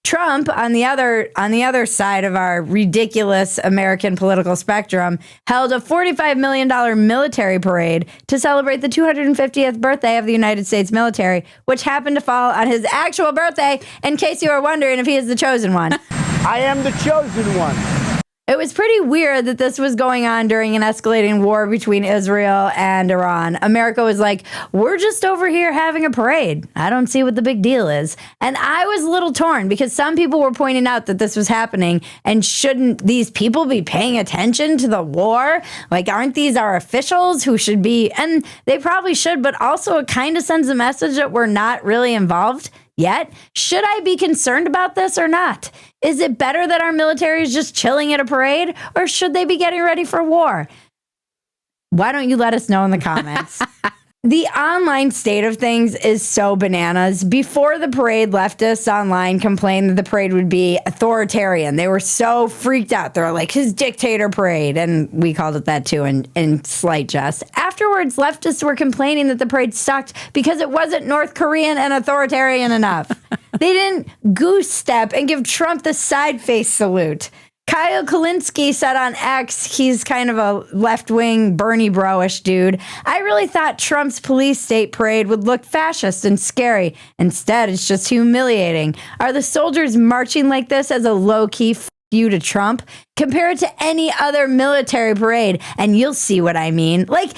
Trump, on the other side of our ridiculous American political spectrum, held a $45 million military parade to celebrate the 250th birthday of the United States military, which happened to fall on his actual birthday, in case you were wondering if he is the chosen one. I am the chosen one. It was pretty weird that this was going on during an escalating war between Israel and Iran. America was like, we're just over here having a parade. I don't see what the big deal is. And I was a little torn because some people were pointing out that this was happening and shouldn't these people be paying attention to the war? Like, aren't these our officials who should be? And they probably should, but also it kind of sends a message that we're not really involved yet. Should I be concerned about this or not? Is it better that our military is just chilling at a parade, or should they be getting ready for war? Why don't you let us know in the comments? The online state of things is so bananas. Before the parade, leftists online complained that the parade would be authoritarian. They were so freaked out. They're like, his dictator parade. And we called it that too in slight jest. Afterwards, leftists were complaining that the parade sucked because it wasn't North Korean and authoritarian enough. They didn't goose step and give Trump the side face salute. Kyle Kalinske said on X, he's kind of a left-wing Bernie bro-ish dude, I really thought Trump's police state parade would look fascist and scary. Instead, it's just humiliating. Are the soldiers marching like this as a low-key f*** you to Trump? Compare it to any other military parade, and you'll see what I mean. Like,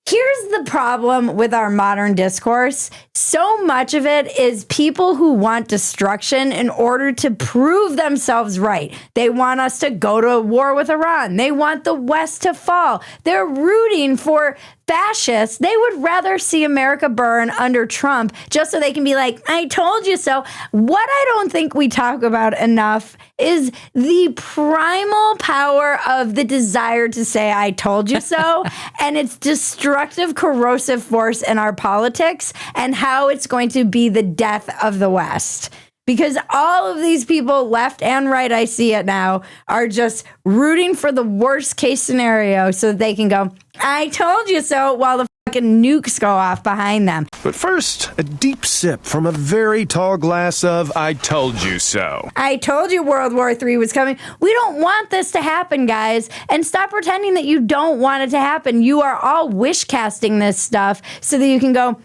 here's the problem with our modern discourse. So much of it is people who want destruction in order to prove themselves right. They want us to go to war with Iran. They want the West to fall. They're rooting for fascists. They would rather see America burn under Trump just so they can be like, I told you so. What I don't think we talk about enough is the primal power of the desire to say, I told you so, and its destructive, corrosive force in our politics, and how it's going to be the death of the West. Because all of these people, left and right, I see it now, are just rooting for the worst case scenario so that they can go, I told you so, while the fucking nukes go off behind them. But first, a deep sip from a very tall glass of I told you so. I told you World War III was coming. We don't want this to happen, guys. And stop pretending that you don't want it to happen. You are all wish casting this stuff so that you can go,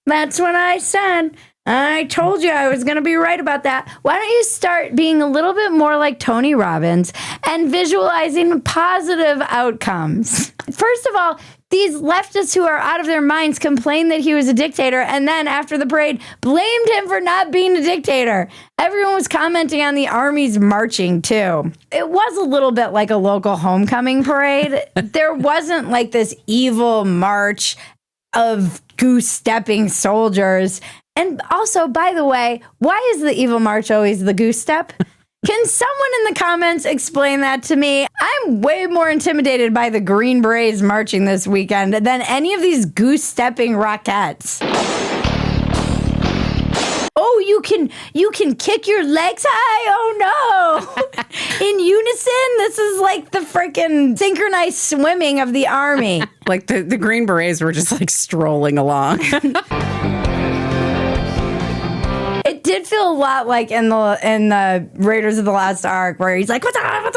that's what I said. I told you I was going to be right about that. Why don't you start being a little bit more like Tony Robbins and visualizing positive outcomes? First of all, these leftists who are out of their minds complained that he was a dictator, and then after the parade, blamed him for not being a dictator. Everyone was commenting on the army's marching, too. It was a little bit like a local homecoming parade. There wasn't like this evil march of goose-stepping soldiers. And also, by the way, why is the evil march always the goose step? Can someone in the comments explain that to me? I'm way more intimidated by the Green Berets marching this weekend than any of these goose-stepping Rockettes. Oh, you can kick your legs high? Oh, no. In unison? This is like the freaking synchronized swimming of the army. Like the Green Berets were just like strolling along. It did feel a lot like in the Raiders of the Lost Ark, where he's like, what's up?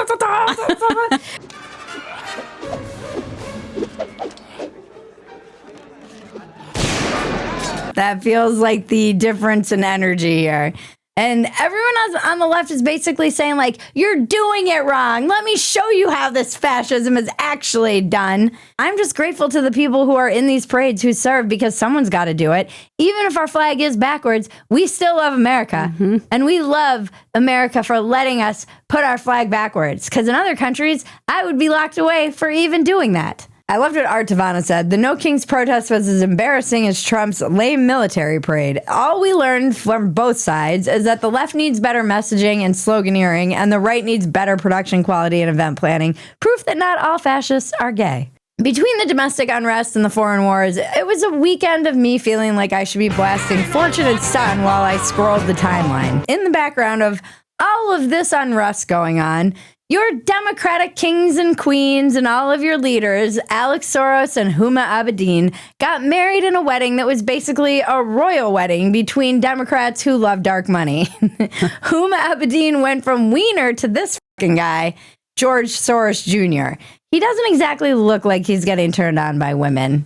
That feels like the difference in energy here. And everyone on the left is basically saying, like, you're doing it wrong. Let me show you how this fascism is actually done. I'm just grateful to the people who are in these parades who serve, because someone's got to do it. Even if our flag is backwards, we still love America. Mm-hmm. And we love America for letting us put our flag backwards. Because in other countries, I would be locked away for even doing that. I loved what Art Tavana said. The No Kings protest was as embarrassing as Trump's lame military parade. All we learned from both sides is that the left needs better messaging and sloganeering, and the right needs better production quality and event planning. Proof that not all fascists are gay. Between the domestic unrest and the foreign wars, it was a weekend of me feeling like I should be blasting Fortunate Son while I scrolled the timeline. In the background of all of this unrest going on, Your Democratic kings and queens and all of your leaders, Alex Soros and Huma Abedin, got married in a wedding that was basically a royal wedding between Democrats who love dark money. Huma Abedin went from wiener to this fucking guy, George Soros Jr. He doesn't exactly look like he's getting turned on by women.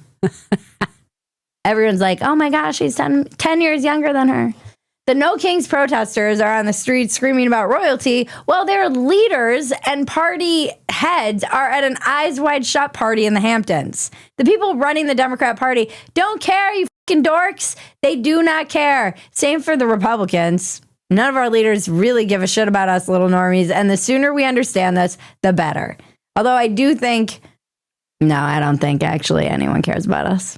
Everyone's like, oh my gosh, he's 10 years younger than her. The No Kings protesters are on the streets screaming about royalty, while their leaders and party heads are at an eyes wide shut party in the Hamptons. The people running the Democrat Party don't care, you fucking dorks. They do not care. Same for the Republicans. None of our leaders really give a shit about us little normies, and the sooner we understand this, the better. Although I do think, no, I don't think actually anyone cares about us.